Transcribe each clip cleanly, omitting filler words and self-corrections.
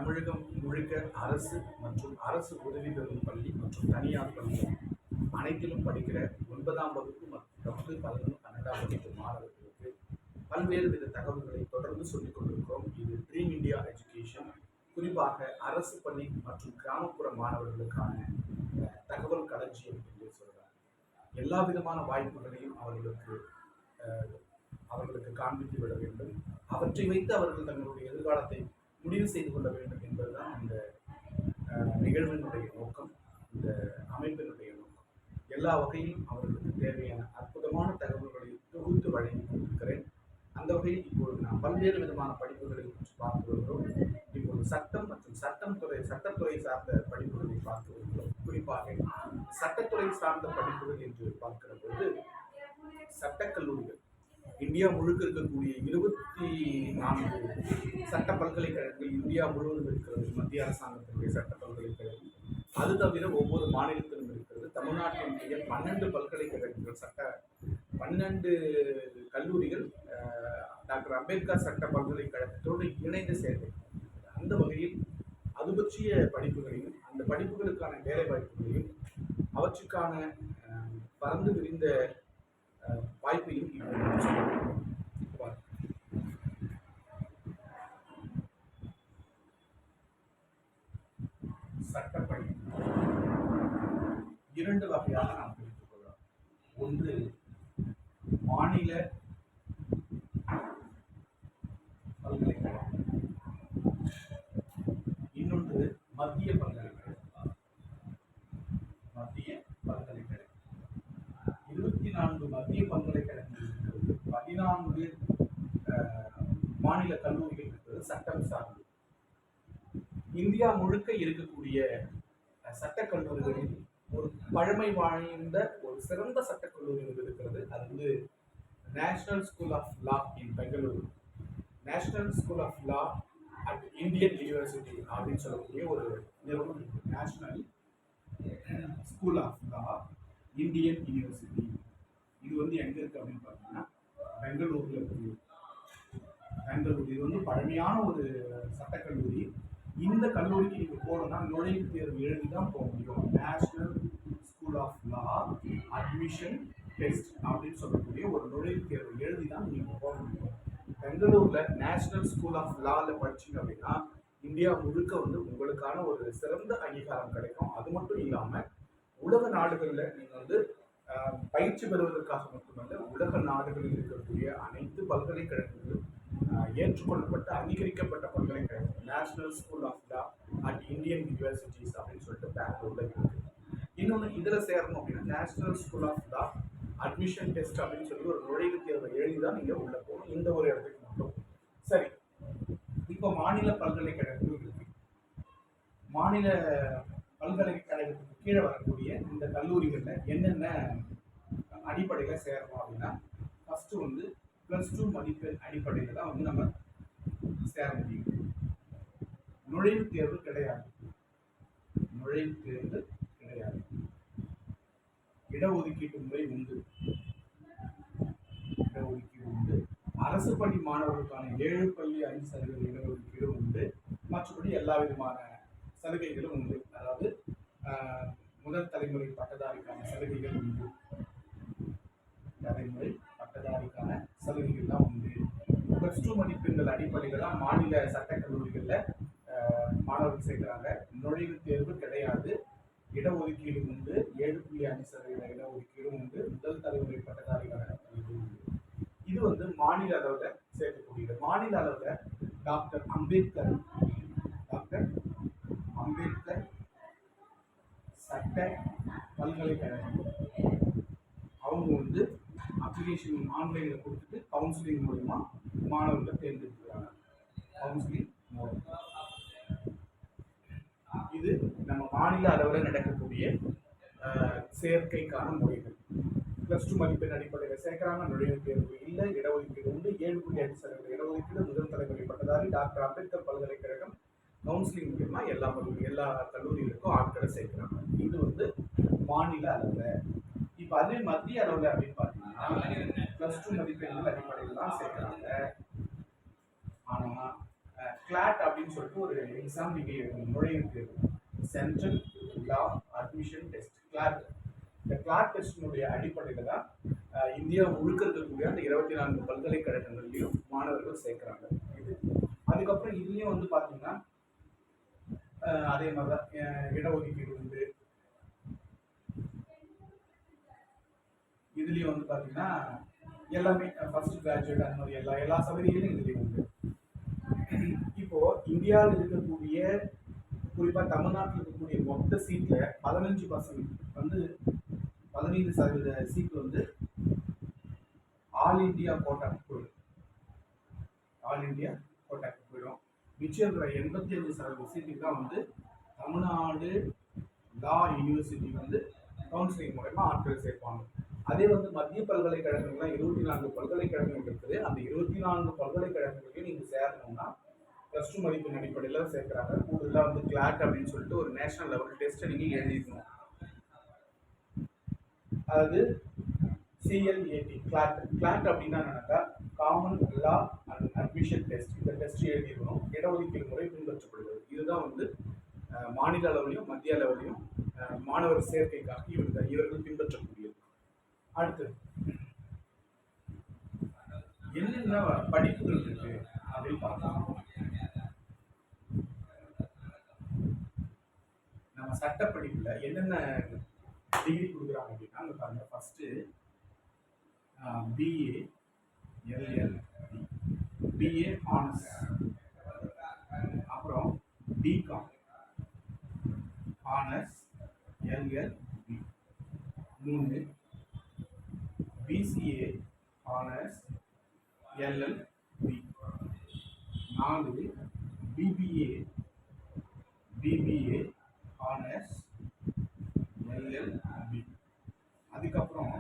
தமிழகம் முழுக்க அரசு மற்றும் அரசு உதவி பெறும் பள்ளி மற்றும் தனியார் பள்ளி அனைத்திலும் படிக்கிற 9ஆம் வகுப்பு மற்றும் 10, 11, 12ஆம் வகுப்பு மாணவர்களுக்கு பல்வேறு வித தகவல்களை தொடர்ந்து சொல்லிக் கொண்டிருக்கிறோம். இது ட்ரீம் இந்தியா எஜுகேஷன், குறிப்பாக அரசு பள்ளி மற்றும் கிராமப்புற மாணவர்களுக்கான தகவல் களஞ்சியம் என்று சொல்கிறார். எல்லா விதமான வாய்ப்புகளையும் அவர்களுக்கு காண்பித்து விட வேண்டும். அவற்றை வைத்து அவர்கள் தங்களுடைய எதிர்காலத்தை முடிவு செய்து கொள்ள வேண்டும் என்பதுதான் இந்த நிகழ்வினுடைய நோக்கம், இந்த அமைப்பினுடைய நோக்கம். எல்லா வகையிலும் அவர்களுக்கு தேவையான அற்புதமான தகவல்களை தொகுத்து வழங்கி கொண்டிருக்கிறேன். அந்த வகையில் இப்பொழுது நாம் பல்வேறு விதமான படிப்புகளை பார்த்து வருகிறோம். இப்போது சட்டம் மற்றும் சட்டத்துறை சார்ந்த படிப்புகளை பார்த்து வருகிறோம். குறிப்பாக சட்டத்துறை சார்ந்த படிப்புகள் என்று பார்க்கிற பொழுது சட்டக்கல்லூரிகள் இந்தியா முழுக்க இருக்கக்கூடிய 24 சட்ட பல்கலைக்கழகங்கள் இந்தியா முழுவதும் இருக்கிறது. மத்திய அரசாங்கத்தினுடைய சட்ட பல்கலைக்கழகம், அது தவிர ஒவ்வொரு மாநிலத்திலும் இருக்கிறது. தமிழ்நாட்டினுடைய 12 பல்கலைக்கழகங்கள் 12 கல்லூரிகள் டாக்டர் அம்பேத்கர் சட்ட பல்கலைக்கழகத்தோடு இணைந்து சேர்ந்தது. அந்த வகையில் அது பற்றிய படிப்புகளையும் அந்த படிப்புகளுக்கான வேலை வாய்ப்புகளையும் அவற்றுக்கான பறந்து விரிந்த வாய்ப்பையும் சட்டப்படி 2 வகையாக நாம் பிரித்துக் கொள்ளலாம். ஒன்று மாநில பல்கலைக்கழகம், இன்னொன்று மத்திய பல்கலைக்கழகம். 24 மத்திய பல்கலைக்கழகங்கள் இருக்கிறது, 14 மாநில கல்லூரிகள் இருக்கிறது சட்டம் சார்ந்து. இந்தியா முழுக்க இருக்கக்கூடிய சட்டக்கல்லூரிகளில் ஒரு பழமை வாய்ந்த ஒரு சிறந்த சட்டக்கல்லூரி இருக்கிறது. அது national school of law in Bengaluru, national school of law at Indian university அப்படின்னு சொல்லக்கூடிய ஒரு நிறுவனம். National school of law Indian university இது எங்க இருக்கு அப்படின்னு பார்த்தீங்கன்னா பெங்களூர்ல இருக்கு. பெங்களூர் இது பழமையான ஒரு சட்டக்கல்லூரி. இந்த கல்லூரிக்கு நீங்க போகணும்னா நுழைவுத் தேர்வு எழுதி தான் போக முடியும். National school of law admission test அப்படின்னு சொல்லக்கூடிய ஒரு நுழைவுத் தேர்வு எழுதி தான் நீங்க போக முடியும். பெங்களூர்ல நேஷனல் ஸ்கூல் ஆஃப் லால படிச்சீங்க அப்படின்னா இந்தியா முழுக்க உங்களுக்கான ஒரு சிறந்த அங்கீகாரம் கிடைக்கும். அது மட்டும் இல்லாம உலக நாடுகள்ல நீங்க பயிற்சி பெறுவதற்காக மட்டுமல்ல, உலக நாடுகளில் இருக்கக்கூடிய அனைத்து பல்கலைக்கழகங்களும் ஏற்றுக்கொள்ளப்பட்ட அங்கீகரிக்கப்பட்ட பல்கலைக்கழகம் national school of law at Indian universities அப்படின்னு சொல்லிட்டு பெங்களூர்ல இருக்கு. இன்னொன்று இதுல சேரணும் அப்படின்னா national school of law admission test அப்படின்னு சொல்லி ஒரு நுழைவுத் தேர்வை எழுதிதான் நீங்க உள்ள போகணும், இந்த ஒரு இடத்துக்கு மட்டும். சரி, இப்போ மாநில பல்கலைக்கழகங்கள் இருக்கு. மாநில பல்கலைக்கழகத்துக்கு கீழே வரக்கூடிய இந்த கல்லூரிகள்ல என்னென்ன அடிப்படையில சேரணும் அப்படின்னா, ஃபர்ஸ்ட் +2 மதிப்பெண் அடிப்படையில தான் நம்ம சேர முடியும். நுழைவுத் தேர்வு கிடையாது. இடஒதுக்கீட்டு முறை உண்டு. அரசு பள்ளி மாணவர்களுக்கான 7.5% இடஒதுக்கீடு உண்டு. மற்றபடி எல்லா விதமான சலுகைகளும் உண்டு. அதாவது முதல் தலைமுறை பட்டதாரிக்கான சலுகைகள் உண்டு. சலுகைகள் தான் உண்டு. +2 மதிப்பெண்கள் அடிப்படையில் தான் மாநில சட்டக்கல்லூரிகள்ல மாணவர்கள் சேர்க்கிறாங்க. நுழைவுத் தேர்வு கிடையாது. இடஒதுக்கீடு உண்டு. 7.5% இடஒதுக்கீடும் உண்டு. முதல் தலைமுறை பட்டதாரிக்கான சலுகை உண்டு. இது மாநில அளவில் சேர்க்கக்கூடியது. மாநில அளவில் டாக்டர் அம்பேத்கர் சட்ட பல்கலைக்கழகம் அவங்க அப்ளிகேஷன் ஆன்லைன்ல கொடுத்துட்டு கவுன்சிலிங் மூலமா மாணவர்களை தேர்ந்தெடுக்கிறாங்க. கவுன்சிலிங் மூலம் இது நம்ம மாநில அளவில் நடக்கக்கூடிய சேர்க்கைக்கான முறைகள். +2 மதிப்பெண் அடிப்படையில் சேர்க்கிறாங்க. நுழைவுத் தேர்வு இல்லை. இடஒதுக்கீடு உண்டு. 7.5% இடஒதுக்கீடு. முதல் தலைமுறை பட்டதாரி. டாக்டர் அம்பேத்கர் பல்கலைக்கழகம் கவுன்சிலிங் மூலமா எல்லா கல்லூரிகளுக்கும் ஆட்களை சேர்க்கிறாங்க. இது மாநில அளவில். இப்போ அதே மத்திய அளவில் அப்படின்னு பார்த்தீங்கன்னா +2 மதிப்பெண்கள் அடிப்படையில் தான் சேர்க்கிறாங்க. ஆனால் கிளாட் அப்படின்னு சொல்லிட்டு ஒரு எக்ஸாம் நீங்க நுழைவு தேர்வு, central law admission test, CLAT. இந்த கிளாட் டெஸ்டினுடைய அடிப்படையில் தான் இந்தியா முழுக்க இருக்கக்கூடிய அந்த 24 பல்கலைக்கழகங்கள்லையும் மாணவர்கள் சேர்க்கிறாங்க. இது அதுக்கப்புறம் இதுலயும் வந்து பாத்தீங்கன்னா அதே மாதிரிதான் இடஒதுக்கீடு உண்டு. இதுலயும் வந்து பாத்தீங்கன்னா எல்லாமே ஃபர்ஸ்ட் கிராஜுவேட் அந்த மாதிரி எல்லா சதவீதங்களும் இதுலயும் உண்டு. இப்போ இந்தியாவில் இருக்கக்கூடிய குறிப்பா தமிழ்நாட்டில் இருக்கக்கூடிய மொத்த சீட்ல 15% வந்து 15% சீட் வந்து ஆல் இந்தியா கோட்டாக்கு போயிடும். ஆல் இந்தியா கோட்டாக்கு போயிடும். மிச்சம் இருக்கிற 85% சீட்டுக்கு தான் வந்து தமிழ்நாடு லா யூனிவர்சிட்டி வந்து கவுன்சிலிங் மூலமா ஆட்கள் சேர்ப்பாங்க. அதே வந்து மத்திய பல்கலைக்கழகங்கள்லாம் 24 பல்கலைக்கழகங்கள் இருக்குது. அந்த 24 பல்கலைக்கழகங்களையும் நீங்க சேரணும்னா +2 மதிப்பெண் அடிப்படையில் சேர்க்கிறாங்க. கூடுதலாக வந்து கிளாட் அப்படின்னு சொல்லிட்டு ஒரு நேஷனல் லெவல் டெஸ்ட்டை நீங்க எழுதிக்கணும். அதாவது CLAT கிளாட் அப்படின்னா என்னன்னாக்கா common law and admission test. இந்த டெஸ்ட் எழுதிக்கணும். இடஒதுக்கீடு முறை பின்பற்றப்படுகிறது. இதுதான் வந்து மாநில அளவிலையும் மத்திய அளவிலையும் மாணவர் சேர்க்கைக்காக இவர்கள் பின்பற்றக்கூடியது. அடுத்து என்னென்ன படிப்புகள் இருக்கு அப்படின்னு பார்க்கலாம். நம்ம சட்ட படிப்புல என்னென்ன டிகிரி கொடுக்குறாங்க அப்படின்னா அங்க பாருங்க. First BA LL BA honours, அப்புறம் BCom honours LLB, 3 BCA honours LLB, 4 BBA honours LLB, அதுக்கப்புறம்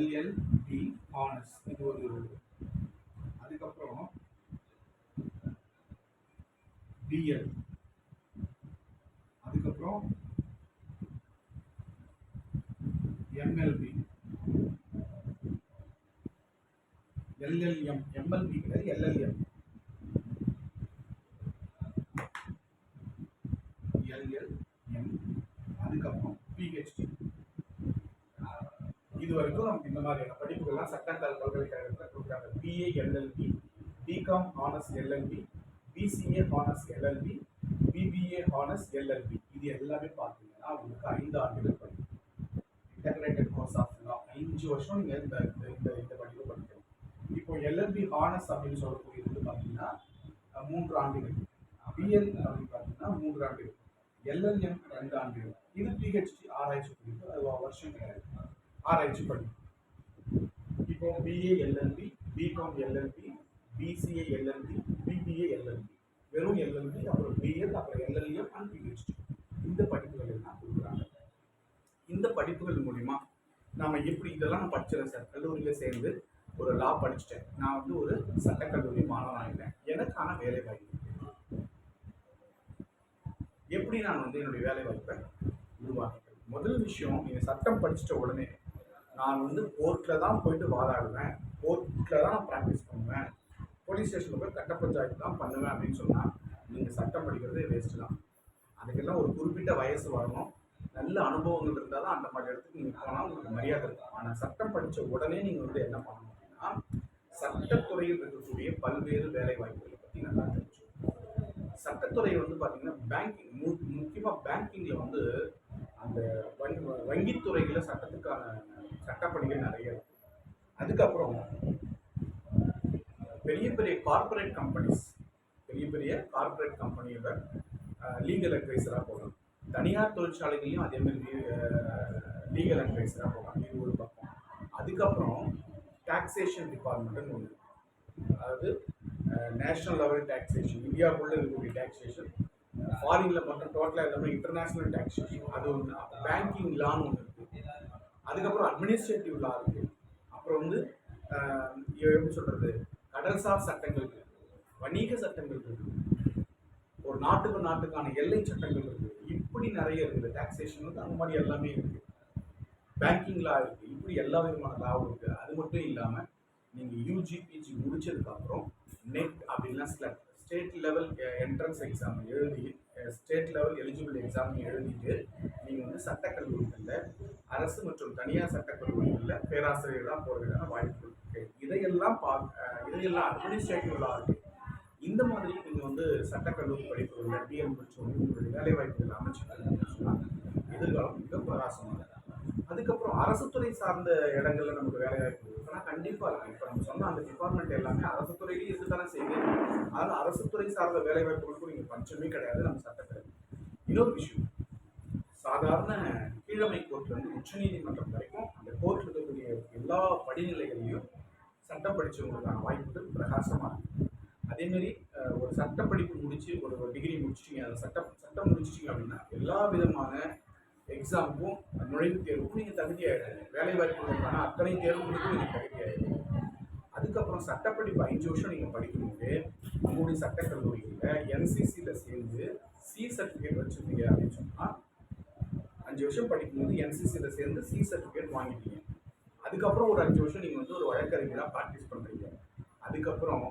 LLB ஆனர்ஸ் இது ஒரு, அதுக்கப்புறம் BL, அதுக்கப்புறம் MLB, LLM, MLB கிடையாது LLM, அதுக்கப்புறம் PhD. இது வரைக்கும் நமக்கு இந்த மாதிரியான படிப்புகள்லாம் சட்டக்கல் பல்கலைக்கழகத்தில் கொடுக்குறாங்க. BA LLB, BCom honours LLB, BCA honours LLB, BBA honours LLB. இது எல்லாமே பார்த்தீங்கன்னா உங்களுக்கு 5 ஆண்டுகள் படிப்பு. இன்டகிரேட்டட் கோர்ஸ் ஆஃப் லா 5 வருஷம் நீங்க இந்த படிப்பு படிக்கணும். இப்போ LLB ஆனர்ஸ் அப்படின்னு சொல்லக்கூடியது வந்து பார்த்தீங்கன்னா 3 ஆண்டுகள், BL அப்படின்னு பார்த்தீங்கன்னா 3 ஆண்டுகள், LLM 2 ஆண்டுகள். இது PhD ஆராய்ச்சி படிப்பு, அது வருஷம் கிடையாது, ஆராய்ச்சி படிப்பு. இப்போ BA LLB, BCom LLB, BCA LLB, BBA LLB, வெறும் LLB, அப்புறம் BL, அப்புறம் LLM அண்ட் PhD. இந்த படிப்புகள் எல்லாம் கொடுக்குறாங்க. இந்த படிப்புகள் மூலிமா நாம எப்படி இதெல்லாம் நான் படிச்சிடறேன் சார், கல்லூரியில் சேர்ந்து ஒரு லா படிச்சுட்டேன், நான் வந்து ஒரு சட்டக்கல்லூரி மாணவன் ஆகிட்டேன், எனக்கான வேலை வாய்ப்பு எப்படி நான் வந்து என்னுடைய வேலை வாய்ப்பை உருவாக்கிட்டேன். முதல் விஷயம், நீங்க சட்டம் படிச்சுட்ட உடனே நான் வந்து கோர்ட்டில் தான் போயிட்டு வாதாடுவேன், கோர்ட்டில் தான் நான் ப்ராக்டிஸ் பண்ணுவேன், போலீஸ் ஸ்டேஷனில் போய் கட்ட பஞ்சாயத்து தான் பண்ணுவேன் அப்படின்னு சொன்னால் நீங்கள் சட்டம் படிக்கிறதே வேஸ்ட்டு தான். அதுக்கெல்லாம் ஒரு குறிப்பிட்ட வயசு வரணும், நல்ல அனுபவங்கள் இருந்தால் தான் அந்த மாதிரி இடத்துக்கு நீங்கள் போனால் உங்களுக்கு மரியாதை இருக்கும். ஆனால் சட்டம் படித்த உடனே நீங்கள் வந்து என்ன பண்ணணும் அப்படின்னா சட்டத்துறையில் இருக்கக்கூடிய பல்வேறு வேலை வாய்ப்புகளை பற்றி நல்லா தெரிஞ்சுக்கணும். சட்டத்துறை வந்து பார்த்தீங்கன்னா பேங்கிங், முக்கியமாக பேங்கிங்கில் வந்து அந்த வங்கித்துறையில் சட்டத்துக்கான சட்டப்பணிகள் நிறைய இருக்கு. அதுக்கப்புறம் பெரிய பெரிய கார்பரேட் கம்பெனிஸ், பெரிய கார்பரேட் கம்பெனியோட லீகல் அட்வைசராக போகலாம். தனியார் தொழிற்சாலைகளையும் அதே மாதிரி லீகல் அட்வைசராக போகலாம். இது ஒரு பக்கம். அதுக்கப்புறம் டாக்ஸேஷன் டிபார்ட்மெண்ட்னு ஒன்று, அதாவது நேஷனல் லெவல் டாக்ஸேஷன், இந்தியாவுக்குள்ள இருக்கக்கூடிய டாக்ஸேஷன், ஃபாரினில் மட்டும் டோட்டலாக எல்லாமே இன்டர்நேஷ்னல் டாக்ஸேஷன், அது ஒன்று. பேங்கிங் லான்னு ஒன்று இருக்குது. அதுக்கப்புறம் அட்மினிஸ்ட்ரேட்டிவ் லா இருக்குது. அப்புறம் வந்து எப்படி சொல்கிறது, கடல்சார் சட்டங்கள் இருக்குது, வணிக சட்டங்கள் இருக்குது, ஒரு நாட்டுக்கான எல்லை சட்டங்கள் இருக்குது, இப்படி நிறைய இருக்குது. டாக்ஸேஷன் வந்து அந்த மாதிரி எல்லாமே இருக்குது. பேங்கிங் லா இருக்குது, இப்படி எல்லா விதமான லாவும் இருக்குது. அது மட்டும் இல்லாமல் நீங்கள் UG PG முடிச்சதுக்கப்புறம் நெட் அப்படின்னா ஸ்டேட் லெவல் என்ட்ரன்ஸ் எக்ஸாம் எழுதி ஸ்டேட் லெவல் எலிஜிபிள் எக்ஸாம் எழுதிட்டு நீங்கள் வந்து சட்டக்கல்லூரிகளில் அரசு மற்றும் தனியார் சட்டக்கல்லூரிகளில் பேராசிரியர்களாக போகிறதுக்கான வாய்ப்பு இருக்கு. இதையெல்லாம் அட்மினிஸ்ட்ரேட்டிவ்லாம் இருக்கு. இந்த மாதிரி நீங்கள் வந்து சட்டக்கல்லூரி படிப்புகளில் டிஎம் மற்றும் உங்களுடைய வேலை வாய்ப்புகள் அமைச்சுக்கணும்னா எதிர்காலம் மிக பிரகாசமாக. அதுக்கப்புறம் அரசு துறை சார்ந்த இடங்கள்ல நமக்கு வேலை வாய்ப்பு இருக்குன்னா கண்டிப்பா இருக்கு. இப்போ நம்ம சொன்ன அந்த டிபார்ட்மெண்ட் எல்லாமே அரசு துறையிலேயே இருக்குதானே செய்யுது. அதனால அரசு துறை சார்ந்த வேலை வாய்ப்புகளுக்கும் நீங்க பஞ்சமே கிடையாது நம்ம சட்டத்தில். இன்னொரு விஷயம், சாதாரண கீழமை கோர்ட்ல இருந்து உச்சநீதிமன்றம் வரைக்கும் அந்த கோர்ட்ல இருக்கக்கூடிய எல்லா படிநிலைகளையும் சட்டம் படிச்சவங்களுக்கான வாய்ப்புகள் பிரகாசமா இருக்கு. அதே மாதிரி ஒரு சட்ட படிப்பு முடிச்சு ஒரு டிகிரி முடிச்சிட்டீங்க, அந்த சட்டம் முடிச்சிட்டீங்க அப்படின்னா எல்லா விதமான எக்ஸாமுக்கும் நுழைவுத் தேர்வுக்கும் நீங்கள் தகுதியாகிடுங்க. வேலை வாய்ப்புகளுக்கான அத்தனை தேர்வுகளுக்கும் நீங்கள் தகுதியாகிடுங்க. அதுக்கப்புறம் சட்டப்படிப்பு 5 வருஷம் நீங்கள் படிக்கும்போது உங்களுடைய சட்டக்கல்லூரிகளில் என்சிசியில் சேர்ந்து சி சர்டிஃபிகேட் வச்சுருந்தீங்க அப்படின்னு சொன்னால் 5 வருஷம் படிக்கும்போது என்சிசியில் சேர்ந்து சி சர்டிஃபிகேட் வாங்கிட்டீங்க. அதுக்கப்புறம் ஒரு 5 வருஷம் நீங்கள் வந்து ஒரு வழக்கறிஞராக ப்ராக்டிஸ் பண்ணுறீங்க. அதுக்கப்புறம்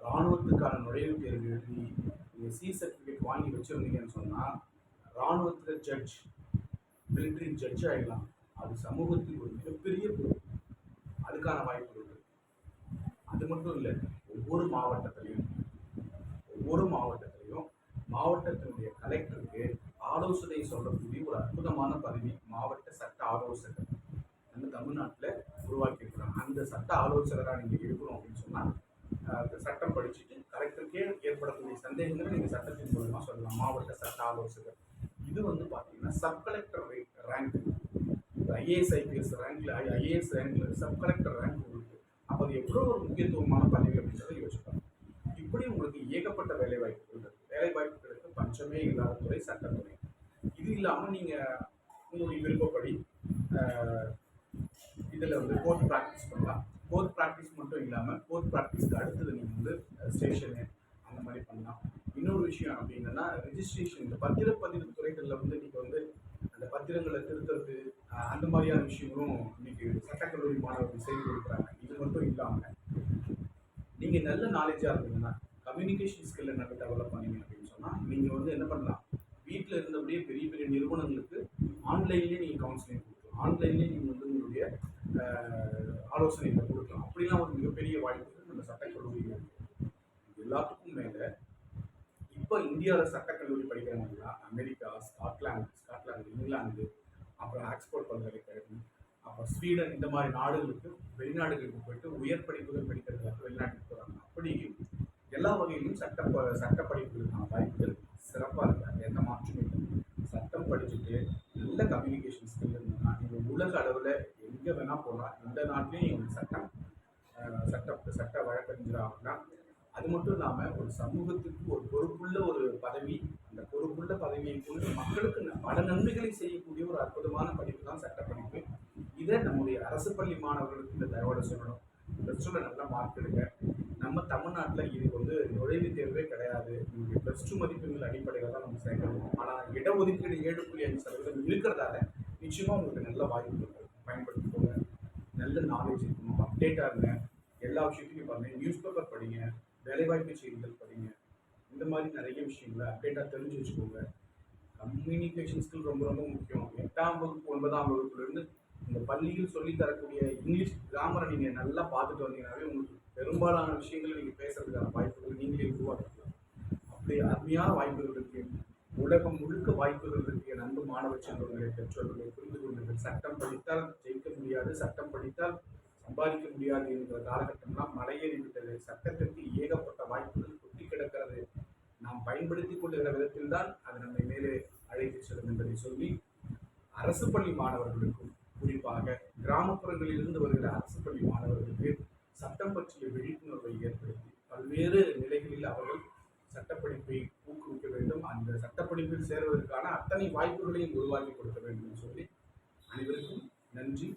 இராணுவத்துக்கான நுழைவுத் தேர்வு எழுதி நீங்கள் சி சர்டிஃபிகேட் வாங்கி வச்சுருந்தீங்கன்னு சொன்னால் இராணுவத்தில் ஜட்ஜ், மிலிட்ரி ஜட்ஜ் ஆகிடலாம். அது சமூகத்தில் ஒரு மிகப்பெரிய பொறுப்பு. அதுக்கான வாய்ப்பு இருக்கு. அது மட்டும் இல்லை, ஒவ்வொரு மாவட்டத்திலையும் மாவட்டத்தினுடைய கலெக்டருக்கு ஆலோசனை சொல்லக்கூடிய ஒரு அற்புதமான பதவி மாவட்ட சட்ட ஆலோசகர் நம்ம தமிழ்நாட்டில் உருவாக்கியிருக்கிறாங்க. அந்த சட்ட ஆலோசகராக நீங்கள் இருக்கணும் அப்படின்னு சொன்னால் சட்டம் படிச்சுட்டு கலெக்டருக்கே ஏற்படக்கூடிய சந்தேகங்களை நீங்கள் சட்டத்தின் மூலமாக சொல்லலாம். மாவட்ட சட்ட ஆலோசகர் இது வந்து பார்த்தீங்கன்னா sub collector rank, IAS IPS ரேங்க்ல ஐஏஎஸ் ரேங்க்ல சப் கலெக்டர் ரேங்க் உங்களுக்கு. அப்போ அது எவ்வளோ ஒரு முக்கியத்துவமான பதவி அப்படின்றத யோசிப்பாங்க. இப்படி உங்களுக்கு ஏகப்பட்ட வேலை வாய்ப்புகள் இருக்கு. வேலை வாய்ப்புகளுக்கு பஞ்சமே இல்லாத துறை சட்டத்துறை. இது இல்லாமல் நீங்கள் உங்களுடைய விருப்பப்படி இதில் வந்து கோர்ட் ப்ராக்டிஸ் பண்ணலாம். கோர்ட் ப்ராக்டிஸ் மட்டும் இல்லாமல் கோர்ட் ப்ராக்டிஸ்க்கு அடுத்தது நீங்கள் வந்து ஸ்டேஷனு அந்த மாதிரி பண்ணலாம். இன்னொரு விஷயம் அப்படின்னா ரெஜிஸ்ட்ரேஷன், இந்த பத்திரப்பதிவு துறைகளில் வந்து நீங்கள் வந்து அந்த பத்திரங்களை திருத்துறது அந்த மாதிரியான விஷயங்களும் இன்னைக்கு சட்டக்கல்லூரி மாணவர்கள் செய்து கொடுக்குறாங்க. இது மட்டும் இல்லாமல் நீங்கள் நல்ல நாலேஜாக இருந்தீங்கன்னா கம்யூனிகேஷன் ஸ்கில்லை நல்ல டெவலப் பண்ணீங்க அப்படின்னு சொன்னால் நீங்கள் வந்து என்ன பண்ணலாம், வீட்டில் இருந்தபடியே பெரிய பெரிய நிறுவனங்களுக்கு ஆன்லைன்லேயே நீங்கள் கவுன்சிலிங் கொடுக்கலாம். ஆன்லைன்லேயே நீங்கள் வந்து உங்களுடைய ஆலோசனைகளை கொடுக்கலாம். அப்படிலாம் ஒரு மிகப்பெரிய வாய்ப்புகள் நம்ம சட்டக்கல்லூரியில் இருக்குது. எல்லாத்துக்கும் மேலே இப்போ இந்தியாவில் சட்டக்கல்லூரி படிக்கிறவங்கலாம் அமெரிக்கா, ஸ்காட்லாந்து, இங்கிலாந்து, அப்புறம் ஆக்ஸ்போர்ட் பல்கலைக்கழகம், அப்புறம் ஸ்வீடன், இந்த மாதிரி நாடுகளுக்கு வெளிநாடுகளுக்கு போயிட்டு உயர் படிப்புகள் படிக்கிறதுக்காக வெளிநாட்டுக்கு போகிறாங்க. அப்படி எல்லா வகையிலும் சட்ட படிப்புகளுக்கான வாய்ப்புகள் சிறப்பாக இருக்காங்க. எந்த மாற்றமே இல்லை. சட்டம் படிச்சுட்டு நல்ல கம்யூனிகேஷன் ஸ்கில் இருந்ததுன்னா நீங்கள் உலக அளவில் எங்கே வேணால் போகலாம். எந்த நாட்டிலையும் நீங்கள் சட்ட வழக்கறிஞராகலாம். அது மட்டும் இல்லாமல் ஒரு சமூகத்துக்கு ஒரு பொறுப்புள்ள ஒரு பதவி, அந்த பொறுப்புள்ள பதவியை கொண்டு மக்களுக்கு பல நன்மைகளை செய்யக்கூடிய ஒரு அற்புதமான படிப்பு தான் சட்டப்படிப்பு. இதை நம்முடைய அரசு பள்ளி மாணவர்களுக்கு இந்த தகவலை சொல்லணும். +2ல நல்ல மார்க் எடுங்க. நம்ம தமிழ்நாட்டில் இதுக்கு வந்து நுழைவுத் தேர்வே கிடையாது. இங்கே +2 மதிப்பெண்கள் அடிப்படையில் தான் நம்ம சேர்க்கணும். ஆனால் இடஒதுக்கீடு 7.5% இருக்கிறதால நிச்சயமாக உங்களுக்கு நல்ல வாய்ப்பு பயன்படுத்திக்கோங்க. நல்ல நாலேஜ் இருக்கணும், அப்டேட்டாக இருங்க. எல்லா விஷயத்தையும் பாருங்கள். நியூஸ் பேப்பர் படிங்க, வேலைவாய்ப்பு செய்திகள் படிங்க. இந்த மாதிரி நிறைய விஷயங்களை அப்டேட்டாக தெரிஞ்சு வச்சுக்கோங்க. கம்யூனிகேஷன் ஸ்கில் ரொம்ப ரொம்ப முக்கியம். 8ஆம் வகுப்பு 9ஆம் வகுப்புலேருந்து இந்த பள்ளியில் சொல்லித்தரக்கூடிய இங்கிலீஷ் கிராமரை நீங்கள் நல்லா பார்த்துட்டு வந்தீங்கன்னாவே உங்களுக்கு பெரும்பாலான விஷயங்களை நீங்கள் பேசுறதுக்கான வாய்ப்புகள் நீங்களே உருவாக்கலாம். அப்படி அருமையான வாய்ப்புகள் இருக்கு. உலகம் முழுக்க வாய்ப்புகள் இருக்கு. என் அன்பு மாணவ செல்வங்களை, பெற்றோர்களை புரிந்து கொள்ளுங்கள். சட்டம் படித்தால் ஜெயிக்க முடியாது, சட்டம் படித்தால் சம்பாதிக்க முடியாது என்கிற காலகட்டம்லாம் மலையேறிவிட்டது. சட்டத்திற்கு ஏகப்பட்ட வாய்ப்புகள் கொட்டி கிடக்கிறது. நாம் பயன்படுத்திக் கொள்ளுகிற விதத்தில் தான் அது நம்மை மேலே அழைத்து செல்லும் என்பதை சொல்லி, அரசு பள்ளி மாணவர்களுக்கும் குறிப்பாக கிராமப்புறங்களில் இருந்து வருகிற அரசு பள்ளி மாணவர்களுக்கு சட்டம் பற்றிய விழிப்புணர்வை ஏற்படுத்தி பல்வேறு நிலைகளில் அவர்கள் சட்டப்படிப்பை ஊக்குவிக்க வேண்டும். அந்த சட்டப்படிப்பில் சேர்வதற்கான அத்தனை வாய்ப்புகளையும் உருவாக்கி கொடுக்க வேண்டும் என்று சொல்லி அனைவருக்கும் நன்றி.